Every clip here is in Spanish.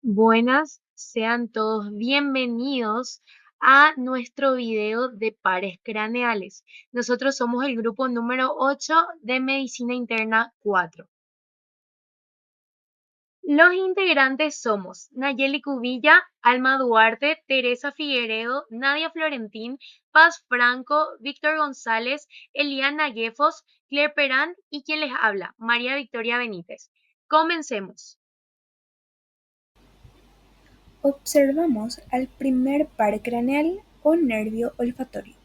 Buenas, sean todos bienvenidos a nuestro video de pares craneales. Nosotros somos el grupo número 8 de Medicina Interna 4. Los integrantes somos Nayeli Cubilla, Alma Duarte, Teresa Figueredo, Nadia Florentín, Paz Franco, Víctor González, Eliana Guefos, Claire Perán y quien les habla, María Victoria Benítez. Comencemos. Observamos al primer par craneal o nervio olfatorio.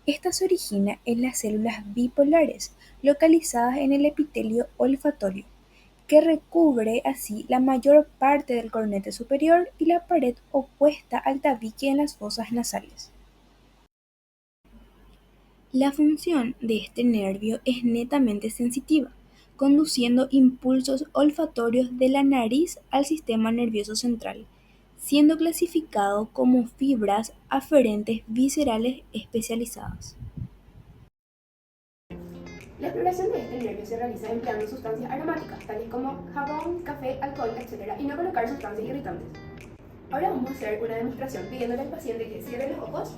Esta se origina en las células bipolares localizadas en el epitelio olfatorio, que recubre así la mayor parte del cornete superior y la pared opuesta al tabique en las fosas nasales. La función de este nervio es netamente sensitiva, conduciendo impulsos olfatorios de la nariz al sistema nervioso central, siendo clasificado como fibras aferentes viscerales especializadas. La exploración de este nervio se realiza empleando sustancias aromáticas, tales como jabón, café, alcohol, etc., y no colocar sustancias irritantes. Ahora vamos a hacer una demostración pidiéndole al paciente que cierre los ojos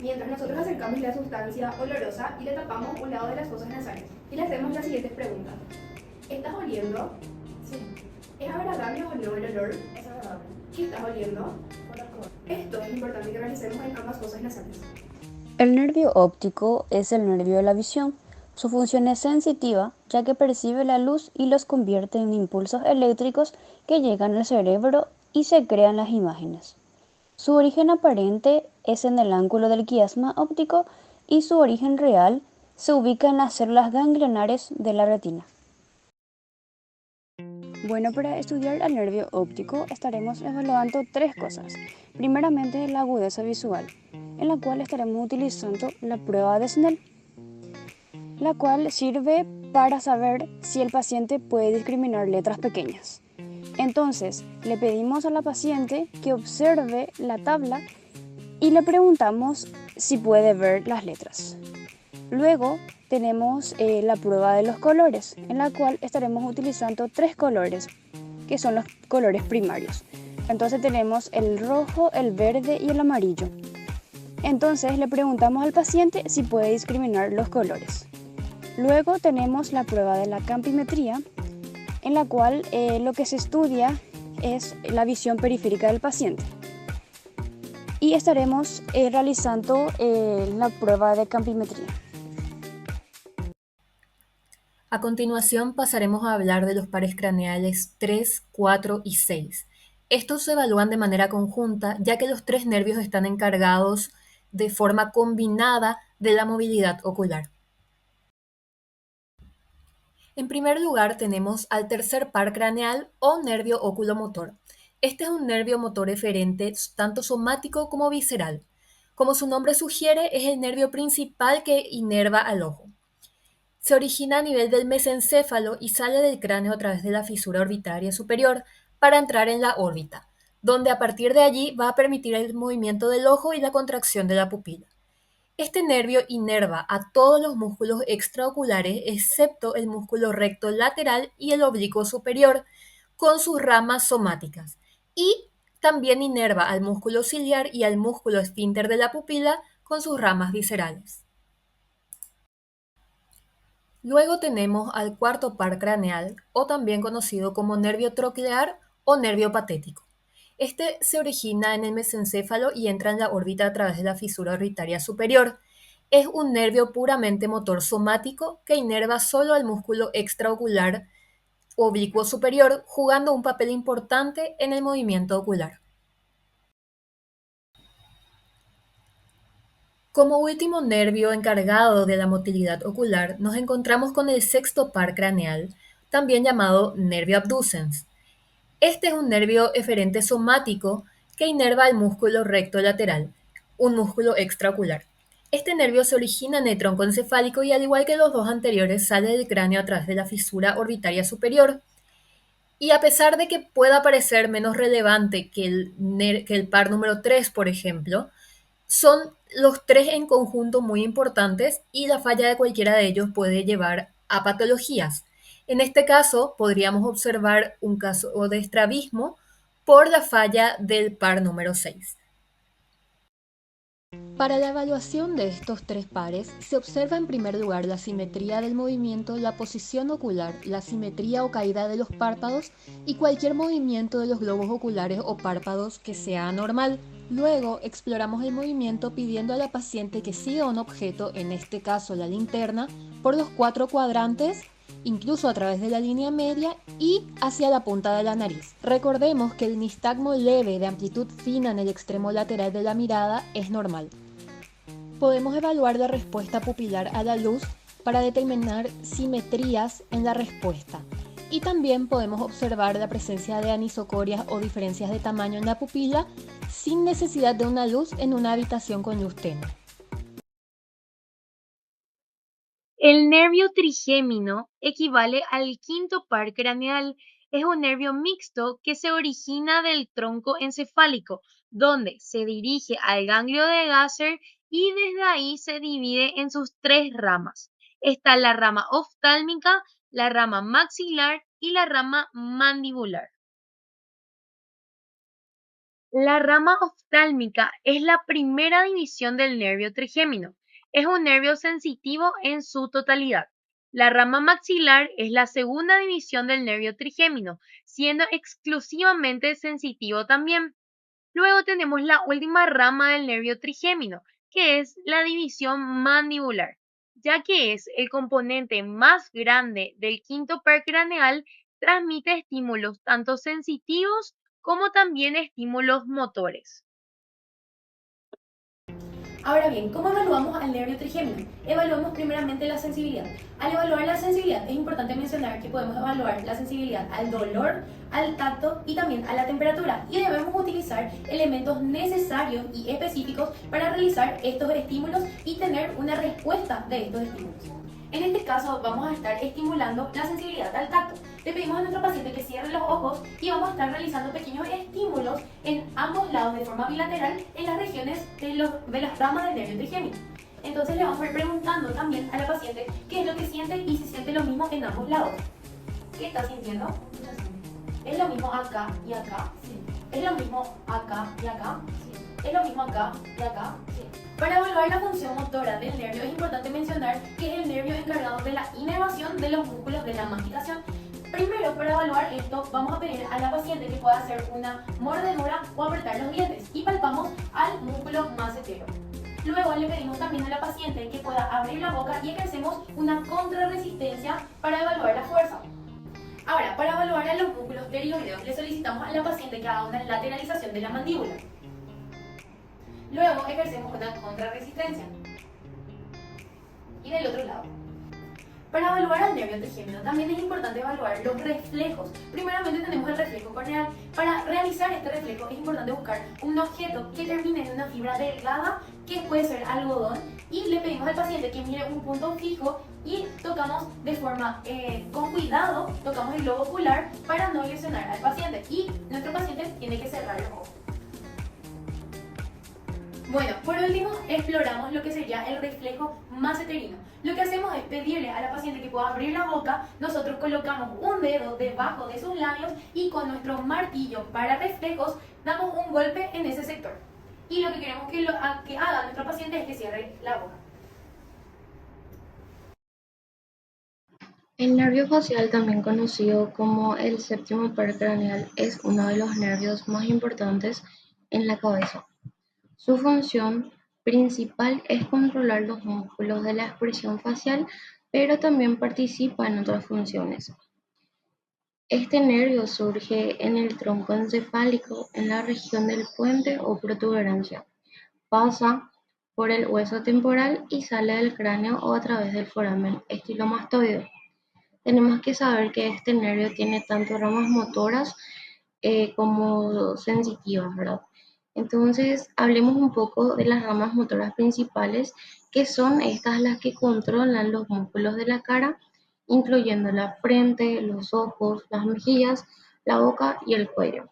mientras nosotros acercamos la sustancia olorosa y le tapamos un lado de las fosas nasales. Y le hacemos las siguientes preguntas. ¿Estás oliendo? Sí. ¿Es agradable o no el olor? Es agradable. ¿Qué estás oliendo? Por alcohol. Esto es importante que realicemos en ambas fosas nasales. El nervio óptico es el nervio de la visión. Su función es sensitiva, ya que percibe la luz y los convierte en impulsos eléctricos que llegan al cerebro y se crean las imágenes. Su origen aparente es en el ángulo del quiasma óptico y su origen real se ubica en las células ganglionares de la retina. Bueno, para estudiar el nervio óptico estaremos evaluando tres cosas. Primeramente, la agudeza visual, en la cual estaremos utilizando la prueba de Snell, la cual sirve para saber si el paciente puede discriminar letras pequeñas. Entonces, le pedimos a la paciente que observe la tabla y le preguntamos si puede ver las letras. Luego tenemos la prueba de los colores, en la cual estaremos utilizando tres colores, que son los colores primarios. Entonces tenemos el rojo, el verde y el amarillo. Entonces le preguntamos al paciente si puede discriminar los colores. Luego tenemos la prueba de la campimetría, en la cual lo que se estudia es la visión periférica del paciente. Y estaremos realizando la prueba de campimetría. A continuación pasaremos a hablar de los pares craneales 3, 4 y 6. Estos se evalúan de manera conjunta, ya que los tres nervios están encargados de forma combinada de la movilidad ocular. En primer lugar tenemos al tercer par craneal o nervio oculomotor. Este es un nervio motor eferente tanto somático como visceral. Como su nombre sugiere, es el nervio principal que inerva al ojo. Se origina a nivel del mesencéfalo y sale del cráneo a través de la fisura orbitaria superior para entrar en la órbita, donde a partir de allí va a permitir el movimiento del ojo y la contracción de la pupila. Este nervio inerva a todos los músculos extraoculares excepto el músculo recto lateral y el oblicuo superior, con sus ramas somáticas, y también inerva al músculo ciliar y al músculo esfínter de la pupila con sus ramas viscerales. Luego tenemos al cuarto par craneal, o también conocido como nervio troclear o nervio patético. Este se origina en el mesencéfalo y entra en la órbita a través de la fisura orbitaria superior. Es un nervio puramente motor somático que inerva solo al músculo extraocular oblicuo superior, jugando un papel importante en el movimiento ocular. Como último nervio encargado de la motilidad ocular, nos encontramos con el sexto par craneal, también llamado nervio abducens. Este es un nervio eferente somático que inerva el músculo recto lateral, un músculo extraocular. Este nervio se origina en el tronco encefálico y, al igual que los dos anteriores, sale del cráneo a través de la fisura orbitaria superior. Y a pesar de que pueda parecer menos relevante que el par número 3, por ejemplo, son los tres en conjunto muy importantes y la falla de cualquiera de ellos puede llevar a patologías. En este caso, podríamos observar un caso de estrabismo por la falla del par número 6. Para la evaluación de estos tres pares, se observa en primer lugar la simetría del movimiento, la posición ocular, la simetría o caída de los párpados y cualquier movimiento de los globos oculares o párpados que sea anormal. Luego exploramos el movimiento pidiendo a la paciente que siga un objeto, en este caso la linterna, por los 4 cuadrantes, incluso a través de la línea media y hacia la punta de la nariz. Recordemos que el nistagmo leve de amplitud fina en el extremo lateral de la mirada es normal. Podemos evaluar la respuesta pupilar a la luz para determinar simetrías en la respuesta. Y también podemos observar la presencia de anisocorias o diferencias de tamaño en la pupila sin necesidad de una luz en una habitación con luz tenue. El nervio trigémino equivale al quinto par craneal. Es un nervio mixto que se origina del tronco encefálico, donde se dirige al ganglio de Gasser y desde ahí se divide en sus tres ramas. Está la rama oftálmica, la rama maxilar y la rama mandibular. La rama oftálmica es la primera división del nervio trigémino. Es un nervio sensitivo en su totalidad. La rama maxilar es la segunda división del nervio trigémino, siendo exclusivamente sensitivo también. Luego tenemos la última rama del nervio trigémino, que es la división mandibular, ya que es el componente más grande del quinto par craneal, transmite estímulos tanto sensitivos como también estímulos motores. Ahora bien, ¿cómo evaluamos al nervio trigémino? Evaluamos primeramente la sensibilidad. Al evaluar la sensibilidad es importante mencionar que podemos evaluar la sensibilidad al dolor, al tacto y también a la temperatura, y debemos utilizar elementos necesarios y específicos para realizar estos estímulos y tener una respuesta de estos estímulos. En este caso vamos a estar estimulando la sensibilidad al tacto. Le pedimos a nuestro paciente que cierre los ojos y vamos a estar realizando pequeños estímulos en ambos lados de forma bilateral en las regiones de las ramas del nervio trigémino. Entonces le vamos a ir preguntando también a la paciente qué es lo que siente y si siente lo mismo en ambos lados. ¿Qué está sintiendo? ¿Es lo mismo acá y acá? Sí. ¿Es lo mismo acá y acá? Sí. ¿Es lo mismo acá y acá? Sí. Para evaluar la función motora del nervio es importante mencionar que es el nervio encargado de la inervación de los músculos de la masticación. Primero, para evaluar esto, vamos a pedir a la paciente que pueda hacer una mordedura o apretar los dientes y palpamos al músculo macetero. Luego le pedimos también a la paciente que pueda abrir la boca y ejercemos una contrarresistencia para evaluar la fuerza. Ahora, para evaluar a los músculos pterigoideos, le solicitamos a la paciente que haga una lateralización de la mandíbula. Luego ejercemos una contrarresistencia. Y del otro lado. Para evaluar al nervio trigémino también es importante evaluar los reflejos. Primeramente tenemos el reflejo corneal. Para realizar este reflejo es importante buscar un objeto que termine en una fibra delgada, que puede ser algodón, y le pedimos al paciente que mire un punto fijo y tocamos de forma con cuidado, tocamos el globo ocular para no lesionar al paciente, y nuestro paciente tiene que cerrar los ojos. Bueno, por último, exploramos lo que sería el reflejo maceterino. Lo que hacemos es pedirle a la paciente que pueda abrir la boca, nosotros colocamos un dedo debajo de sus labios y con nuestro martillo para reflejos damos un golpe en ese sector. Y lo que queremos que haga nuestro paciente es que cierre la boca. El nervio facial, también conocido como el séptimo par craneal, es uno de los nervios más importantes en la cabeza. Su función principal es controlar los músculos de la expresión facial, pero también participa en otras funciones. Este nervio surge en el tronco encefálico, en la región del puente o protuberancia. Pasa por el hueso temporal y sale del cráneo o a través del foramen estilomastoideo. Tenemos que saber que este nervio tiene tanto ramas motoras como sensitivas, ¿verdad? Entonces, hablemos un poco de las ramas motoras principales, que son estas las que controlan los músculos de la cara, incluyendo la frente, los ojos, las mejillas, la boca y el cuello.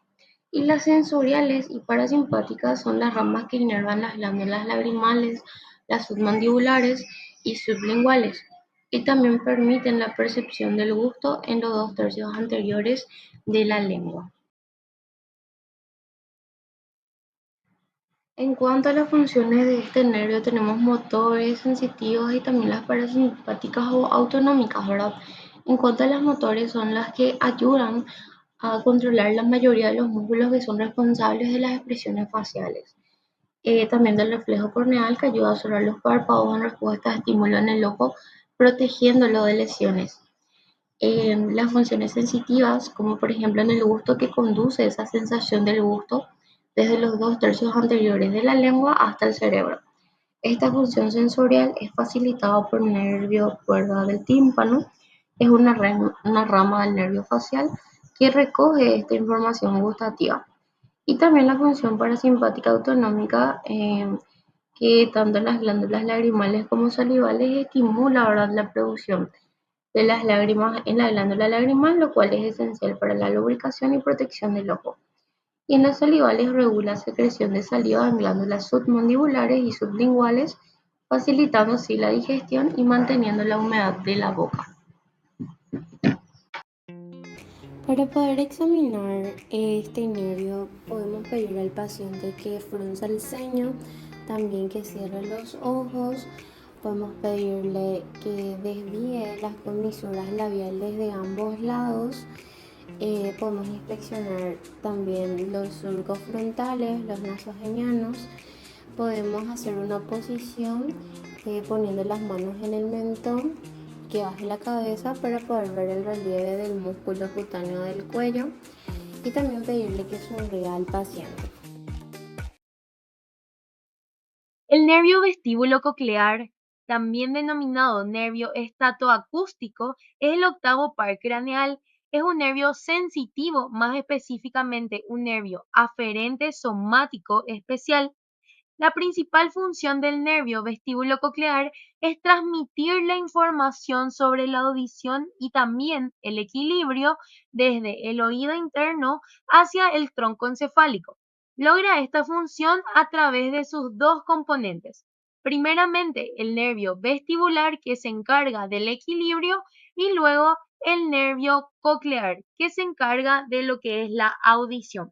Y las sensoriales y parasimpáticas son las ramas que inervan las glándulas lagrimales, las submandibulares y sublinguales, y también permiten la percepción del gusto en los 2 tercios anteriores de la lengua. En cuanto a las funciones de este nervio, tenemos motores, sensitivos y también las parasimpáticas o autonómicas, ¿verdad? En cuanto a las motores, son las que ayudan a controlar la mayoría de los músculos que son responsables de las expresiones faciales. También del reflejo corneal, que ayuda a cerrar los párpados en respuesta a estímulo en el ojo, protegiéndolo de lesiones. Las funciones sensitivas, como por ejemplo en el gusto, que conduce esa sensación del gusto desde los 2 tercios anteriores de la lengua hasta el cerebro. Esta función sensorial es facilitada por el nervio cuerda del tímpano, es una rama del nervio facial que recoge esta información gustativa. Y también la función parasimpática autonómica, que tanto en las glándulas lagrimales como salivales estimula, ¿verdad?, la producción de las lágrimas en la glándula lagrimal, lo cual es esencial para la lubricación y protección del ojo. Y en las salivales regula la secreción de saliva en glándulas submandibulares y sublinguales, facilitando así la digestión y manteniendo la humedad de la boca. Para poder examinar este nervio, podemos pedir al paciente que frunza el ceño, también que cierre los ojos. Podemos pedirle que desvíe las comisuras labiales de ambos lados. Podemos inspeccionar también los surcos frontales, los nasogenianos. Podemos hacer una posición poniendo las manos en el mentón, que baje la cabeza para poder ver el relieve del músculo cutáneo del cuello, y también pedirle que sonría al paciente. El nervio vestíbulo coclear, también denominado nervio estatoacústico, es el octavo par craneal. Es un nervio sensitivo, más específicamente un nervio aferente somático especial. La principal función del nervio vestíbulo coclear es transmitir la información sobre la audición y también el equilibrio desde el oído interno hacia el tronco encefálico. Logra esta función a través de sus dos componentes. Primeramente, el nervio vestibular, que se encarga del equilibrio, y luego el nervio coclear, que se encarga de lo que es la audición.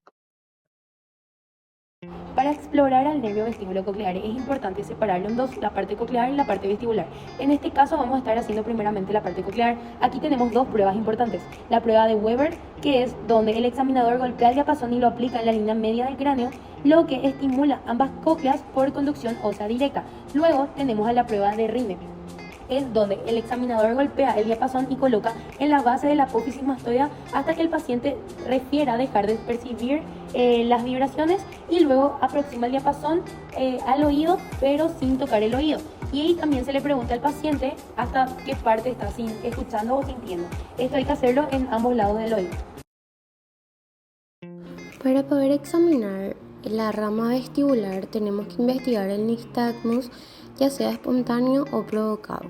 Para explorar al nervio vestíbulo coclear es importante separarlo en dos, la parte coclear y la parte vestibular. En este caso vamos a estar haciendo primeramente la parte coclear. Aquí tenemos dos pruebas importantes. La prueba de Weber, que es donde el examinador golpea el diapasón y lo aplica en la línea media del cráneo, lo que estimula ambas cócleas por conducción ósea directa. Luego tenemos a la prueba de Rime, es donde el examinador golpea el diapasón y coloca en la base de la apófisis mastoidea hasta que el paciente refiera dejar de percibir las vibraciones, y luego aproxima el diapasón al oído, pero sin tocar el oído. Y ahí también se le pregunta al paciente hasta qué parte está escuchando o sintiendo. Esto hay que hacerlo en ambos lados del oído. Para poder examinar la rama vestibular, tenemos que investigar el nistagmus, ya sea espontáneo o provocado,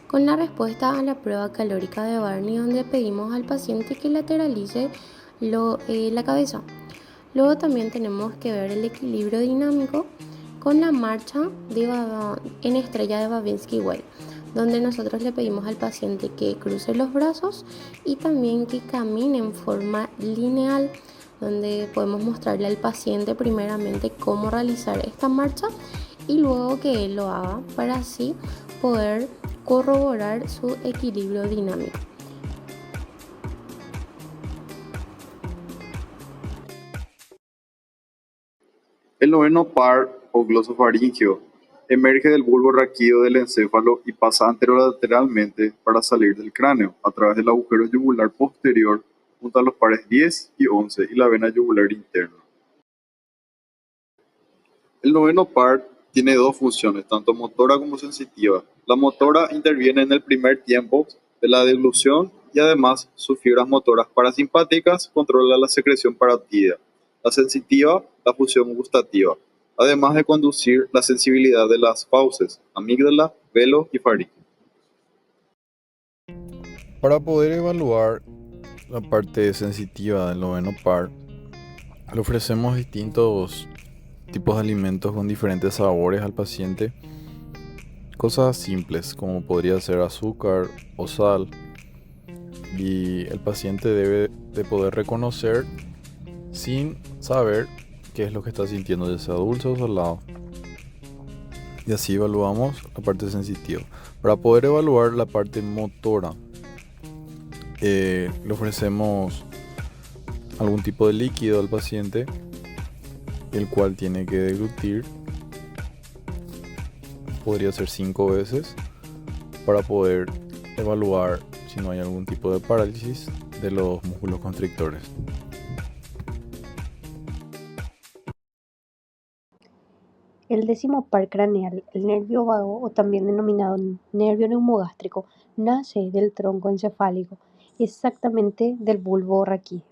con la respuesta a la prueba calórica de Barney, donde pedimos al paciente que lateralice la cabeza. Luego también tenemos que ver el equilibrio dinámico con la marcha en estrella de Babinski-Weil, donde nosotros le pedimos al paciente que cruce los brazos y también que camine en forma lineal, donde podemos mostrarle al paciente primeramente cómo realizar esta marcha y luego que él lo haga para así poder corroborar su equilibrio dinámico. El noveno par o glosofaringio emerge del bulbo raquídeo del encéfalo y pasa anterolateralmente para salir del cráneo a través del agujero yugular posterior junto a los pares 10 y 11 y la vena yugular interna. El noveno par tiene dos funciones, tanto motora como sensitiva. La motora interviene en el primer tiempo de la deglución y además sus fibras motoras parasimpáticas controlan la secreción parotídea. La sensitiva, la función gustativa, además de conducir la sensibilidad de las fauces, amígdala, velo y faringe. Para poder evaluar la parte sensitiva del noveno par, le ofrecemos distintos tipos de alimentos con diferentes sabores al paciente. Cosas simples como podría ser azúcar o sal, y el paciente debe de poder reconocer sin saber qué es lo que está sintiendo, ya sea dulce o salado. Y así evaluamos la parte sensitiva. Para poder evaluar la parte motora, le ofrecemos algún tipo de líquido al paciente, el cual tiene que deglutir, podría ser 5 veces, para poder evaluar si no hay algún tipo de parálisis de los músculos constrictores. El décimo par craneal, el nervio vago o también denominado nervio neumogástrico, nace del tronco encefálico, exactamente del bulbo raquídeo.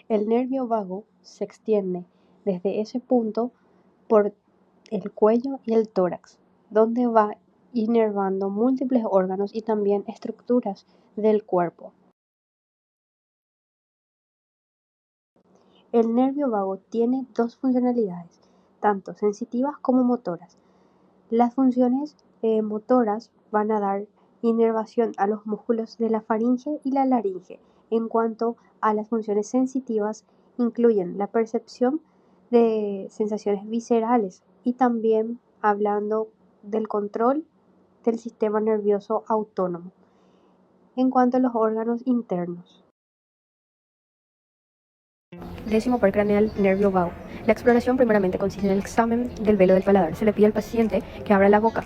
El nervio vago se extiende desde ese punto por el cuello y el tórax, donde va inervando múltiples órganos y también estructuras del cuerpo. El nervio vago tiene dos funcionalidades, tanto sensitivas como motoras. Las funciones motoras van a dar inervación a los músculos de la faringe y la laringe. En cuanto a las funciones sensitivas, incluyen la percepción de sensaciones viscerales y también hablando del control del sistema nervioso autónomo. En cuanto a los órganos internos. Décimo par craneal, nervio vago. La exploración primeramente consiste en el examen del velo del paladar. Se le pide al paciente que abra la boca.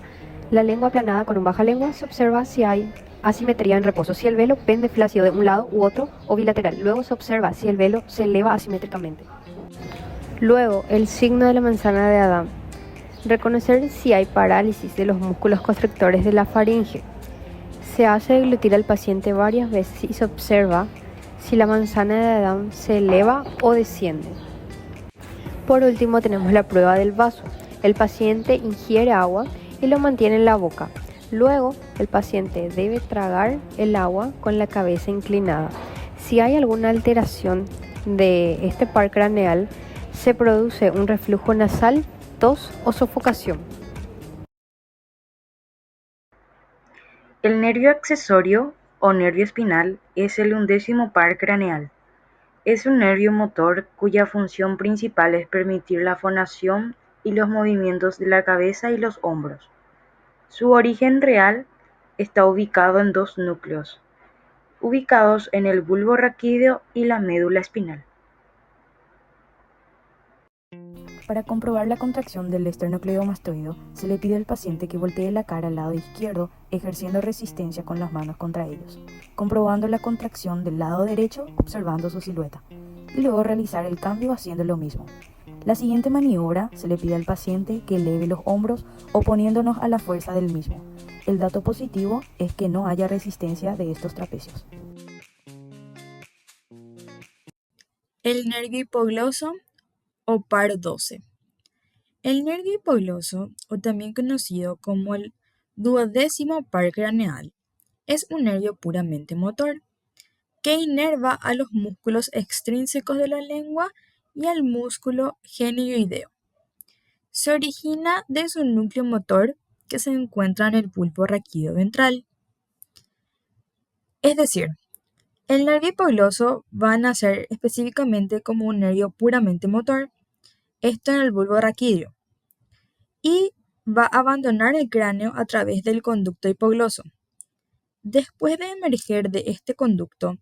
La lengua aplanada con un baja lengua, se observa si hay asimetría en reposo, si el velo pende flácido de un lado u otro o bilateral. Luego se observa si el velo se eleva asimétricamente. Luego, el signo de la manzana de Adán. Reconocer si hay parálisis de los músculos constrictores de la faringe. Se hace deglutir al paciente varias veces y se observa si la manzana de Adán se eleva o desciende. Por último tenemos la prueba del vaso. El paciente ingiere agua y lo mantiene en la boca. Luego el paciente debe tragar el agua con la cabeza inclinada. Si hay alguna alteración de este par craneal, se produce un reflujo nasal, tos o sofocación. El nervio accesorio o nervio espinal es el 11º par craneal. Es un nervio motor cuya función principal es permitir la fonación y los movimientos de la cabeza y los hombros. Su origen real está ubicado en dos núcleos, ubicados en el bulbo raquídeo y la médula espinal. Para comprobar la contracción del esternocleidomastoideo, se le pide al paciente que voltee la cara al lado izquierdo, ejerciendo resistencia con las manos contra ellos, comprobando la contracción del lado derecho, observando su silueta, y luego realizar el cambio haciendo lo mismo. La siguiente maniobra se le pide al paciente que eleve los hombros oponiéndonos a la fuerza del mismo. El dato positivo es que no haya resistencia de estos trapecios. El nervio hipogloso o par 12. El nervio hipogloso, o también conocido como el 12º par craneal, es un nervio puramente motor que inerva a los músculos extrínsecos de la lengua y al músculo genioideo. Se origina de su núcleo motor que se encuentra en el bulbo raquídeo ventral. Es decir, el nervio hipogloso va a nacer específicamente como un nervio puramente motor, esto en el bulbo raquídeo, y va a abandonar el cráneo a través del conducto hipogloso. Después de emerger de este conducto,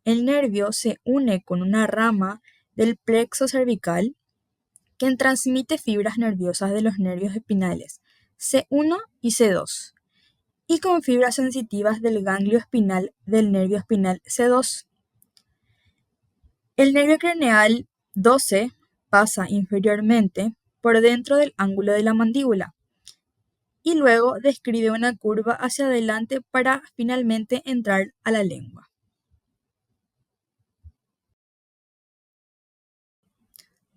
el nervio se une con una rama del plexo cervical que transmite fibras nerviosas de los nervios espinales C1 y C2 y con fibras sensitivas del ganglio espinal del nervio espinal C2. El nervio craneal 12 pasa inferiormente por dentro del ángulo de la mandíbula y luego describe una curva hacia adelante para finalmente entrar a la lengua.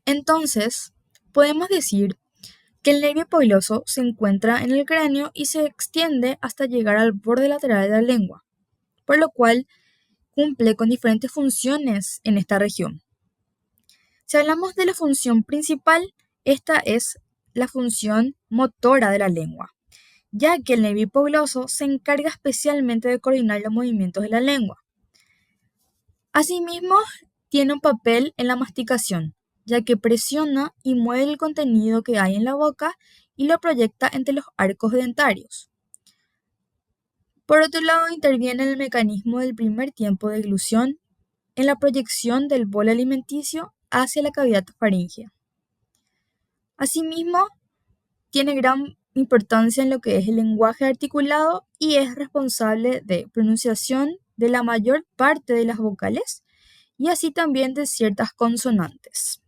Entonces, podemos decir que el nervio hipogloso se encuentra en el cráneo y se extiende hasta llegar al borde lateral de la lengua, por lo cual cumple con diferentes funciones en esta región. Si hablamos de la función principal, esta es la función motora de la lengua, ya que el nervio hipogloso se encarga especialmente de coordinar los movimientos de la lengua. Asimismo, tiene un papel en la masticación, ya que presiona y mueve el contenido que hay en la boca y lo proyecta entre los arcos dentarios. Por otro lado, interviene el mecanismo del primer tiempo de eglución en la proyección del bolo alimenticio hacia la cavidad faríngea. Asimismo, tiene gran importancia en lo que es el lenguaje articulado y es responsable de pronunciación de la mayor parte de las vocales y así también de ciertas consonantes.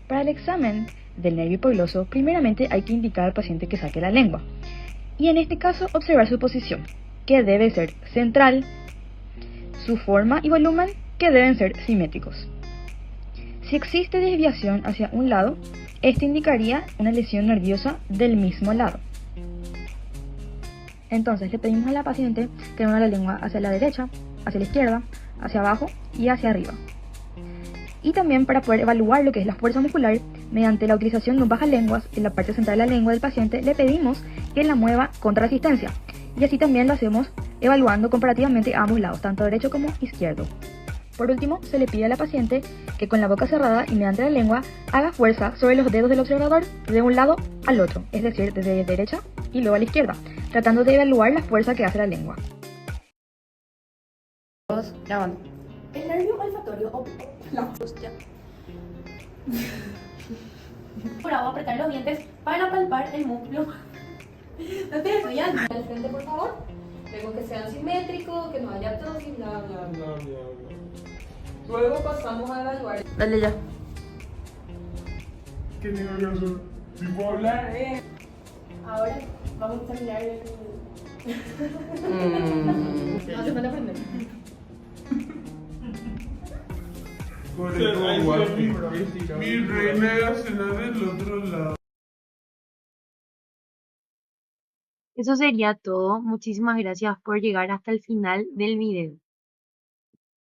Para el examen del nervio hipogloso, primeramente hay que indicar al paciente que saque la lengua y en este caso observar su posición, que debe ser central, su forma y volumen, que deben ser simétricos. Si existe desviación hacia un lado, esto indicaría una lesión nerviosa del mismo lado. Entonces le pedimos a la paciente que mueva la lengua hacia la derecha, hacia la izquierda, hacia abajo y hacia arriba. Y también para poder evaluar lo que es la fuerza muscular, mediante la utilización de un bajalenguas en la parte central de la lengua del paciente, le pedimos que la mueva contra resistencia. Y así también lo hacemos evaluando comparativamente a ambos lados, tanto derecho como izquierdo. Por último, se le pide a la paciente que con la boca cerrada y mediante la lengua haga fuerza sobre los dedos del observador de un lado al otro, es decir, desde la derecha y luego a la izquierda, tratando de evaluar la fuerza que hace la lengua. El nervio olfatorio la hostia. Ahora voy a apretar los dientes para palpar el músculo. No te estoy al frente, por favor. Luego que sean simétricos, que no haya ptosis, bla, bla, bla, bla. Luego pasamos a evaluar. Dale ya. ¿Qué tengo que hacer? ¿Sí puedo hablar? Ahora vamos a examinar el... No hace falta aprender. Por eso, mi reina de la cena del otro lado. Eso sería todo. Muchísimas gracias por llegar hasta el final del video.